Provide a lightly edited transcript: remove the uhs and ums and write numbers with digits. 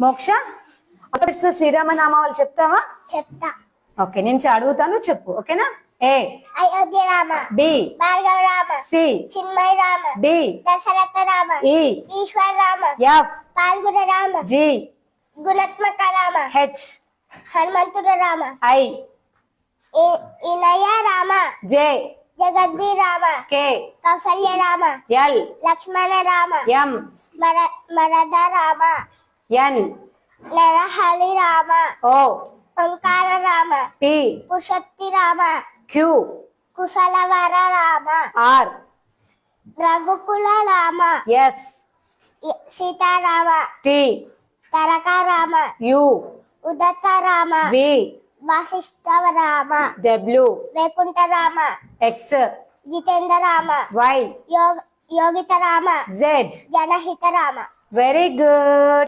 మోక్ష ఆల్ఫాబెట్స్ లో శ్రీరామ నామాలు చెప్తావా? చెప్తా. ఓకే, నేను అడుగుతాను, చెప్పు. ఓకేనా? A Ayodhya Rama, B Bhargava Rama, C Chinmaya Rama, D Dasharatha Rama, E Eshwara Rama, F Phalguna Rama, G గుణాత్మక రామ, హెచ్ హనుమంతుడు రామ, ఐ ఇనయ రామ, జే జగద్వి Rama, K Kausalya Rama, L Lakshmana Rama, M మరద Rama, N Narahari Rama, O Omkara Rama, P కుశక్తి రామ, క్యూ కుశలవర Rama, R Raghukula Rama, S Seetarama, T Taraka Rama, U ఉదత Rama, V Vashishtha Rama, W Vaikuntha Rama, X Jitendra Rama, Y Yogita Rama, Z. జనహిత రామ. Very good.